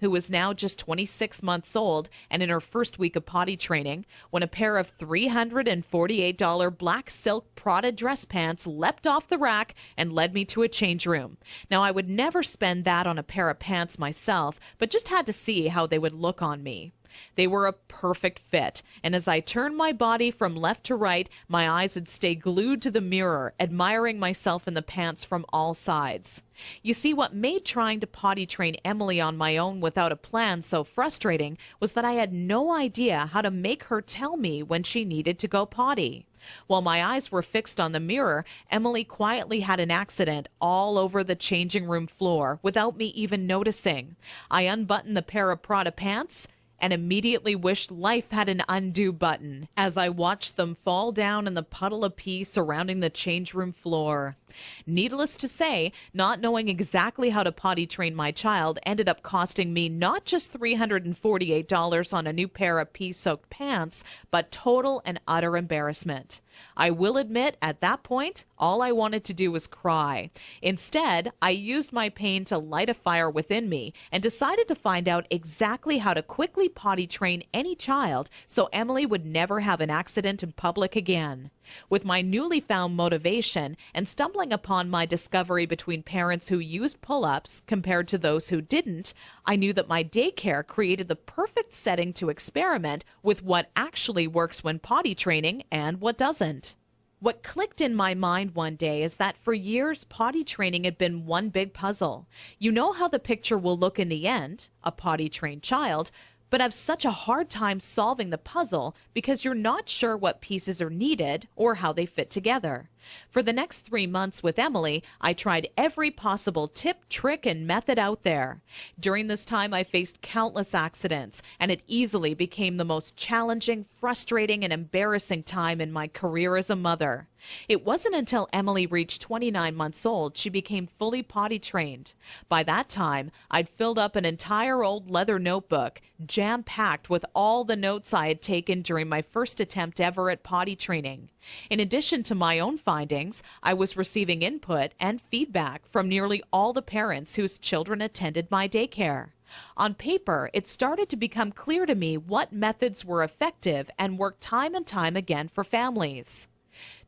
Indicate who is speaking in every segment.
Speaker 1: who was now just 26 months old and in her first week of potty training, when a pair of $348 black silk Prada dress pants leapt off the rack and led me to a change room. Now, I would never spend that on a pair of pants myself, but just had to see how they would look on me. They were a perfect fit, and as I turned my body from left to right, my eyes would stay glued to the mirror, admiring myself in the pants from all sides. You see, what made trying to potty train Emily on my own without a plan so frustrating was that I had no idea how to make her tell me when she needed to go potty. While my eyes were fixed on the mirror, Emily quietly had an accident all over the changing room floor without me even noticing. I unbuttoned the pair of Prada pants and immediately wished life had an undo button as I watched them fall down in the puddle of pee surrounding the change room floor. Needless to say, not knowing exactly how to potty train my child ended up costing me not just $348 on a new pair of pee-soaked pants, but total and utter embarrassment. I will admit, at that point, all I wanted to do was cry. Instead, I used my pain to light a fire within me and decided to find out exactly how to quickly potty train any child so Emily would never have an accident in public again. With my newly found motivation and stumbling upon my discovery between parents who used pull-ups compared to those who didn't, I knew that my daycare created the perfect setting to experiment with what actually works when potty training and what doesn't. What clicked in my mind one day is that for years, potty training had been one big puzzle. You know how the picture will look in the end, a potty-trained child, but have such a hard time solving the puzzle because you're not sure what pieces are needed or how they fit together. For the next 3 months with Emily, I tried every possible tip, trick, and method out there. During this time, I faced countless accidents, and it easily became the most challenging, frustrating, and embarrassing time in my career as a mother. It wasn't until Emily reached 29 months old she became fully potty trained. By that time, I'd filled up an entire old leather notebook, jam-packed with all the notes I had taken during my first attempt ever at potty training. In addition to my own findings, I was receiving input and feedback from nearly all the parents whose children attended my daycare. On paper, it started to become clear to me what methods were effective and worked time and time again for families.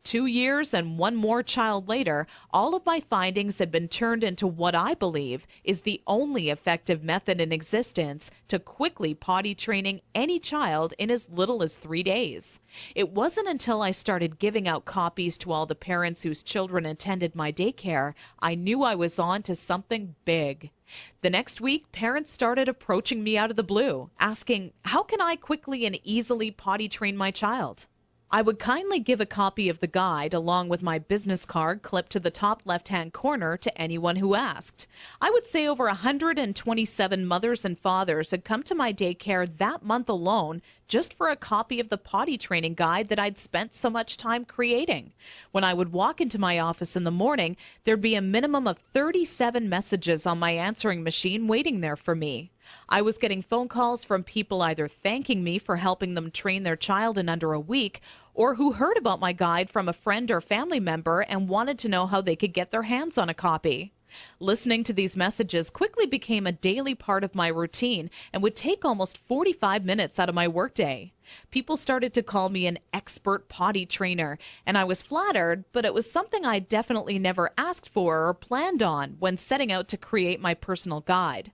Speaker 1: 2 years and one more child later, all of my findings had been turned into what I believe is the only effective method in existence to quickly potty training any child in as little as 3 days. It wasn't until I started giving out copies to all the parents whose children attended my daycare I knew I was on to something big. The next week, parents started approaching me out of the blue, asking, how can I quickly and easily potty train my child? I would kindly give a copy of the guide along with my business card clipped to the top left-hand corner to anyone who asked. I would say over 127 mothers and fathers had come to my daycare that month alone just for a copy of the potty training guide that I'd spent so much time creating. When I would walk into my office in the morning, there'd be a minimum of 37 messages on my answering machine waiting there for me. I was getting phone calls from people either thanking me for helping them train their child in under a week or who heard about my guide from a friend or family member and wanted to know how they could get their hands on a copy. Listening to these messages quickly became a daily part of my routine and would take almost 45 minutes out of my workday. People started to call me an expert potty trainer, and I was flattered, but it was something I definitely never asked for or planned on when setting out to create my personal guide.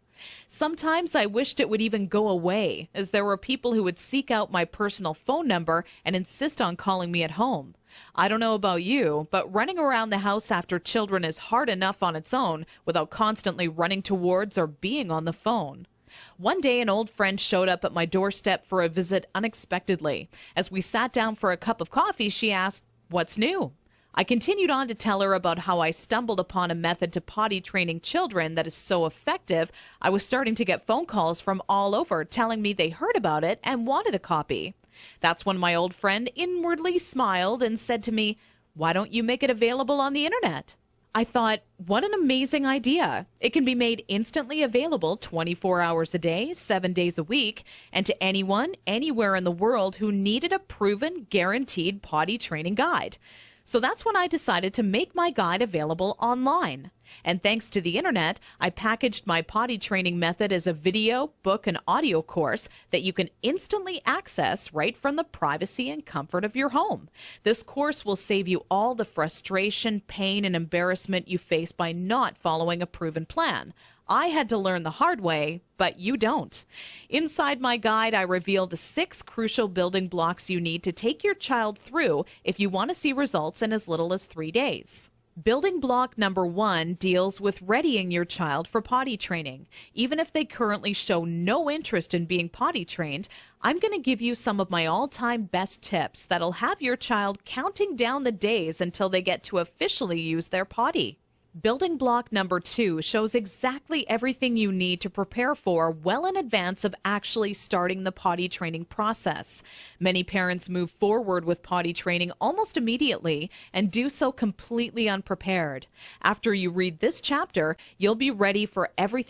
Speaker 1: Sometimes I wished it would even go away, as there were people who would seek out my personal phone number and insist on calling me at home. I don't know about you, but running around the house after children is hard enough on its own without constantly running towards or being on the phone. One day, an old friend showed up at my doorstep for a visit unexpectedly. As we sat down for a cup of coffee, she asked, "What's new?" I continued on to tell her about how I stumbled upon a method to potty training children that is so effective, I was starting to get phone calls from all over telling me they heard about it and wanted a copy. That's when my old friend inwardly smiled and said to me, "Why don't you make it available on the internet?" I thought, what an amazing idea. It can be made instantly available 24 hours a day, 7 days a week, and to anyone, anywhere in the world who needed a proven, guaranteed potty training guide. So that's when I decided to make my guide available online. And thanks to the internet, I packaged my potty training method as a video, book, and audio course that you can instantly access right from the privacy and comfort of your home. This course will save you all the frustration, pain, and embarrassment you face by not following a proven plan. I had to learn the hard way, but you don't. Inside my guide, I reveal the 6 crucial building blocks you need to take your child through if you want to see results in as little as 3 days. Building block number 1 deals with readying your child for potty training. Even if they currently show no interest in being potty trained, I'm going to give you some of my all-time best tips that'll have your child counting down the days until they get to officially use their potty. Building block number 2 shows exactly everything you need to prepare for well in advance of actually starting the potty training process. Many parents move forward with potty training almost immediately and do so completely unprepared. After you read this chapter, you'll be ready for everything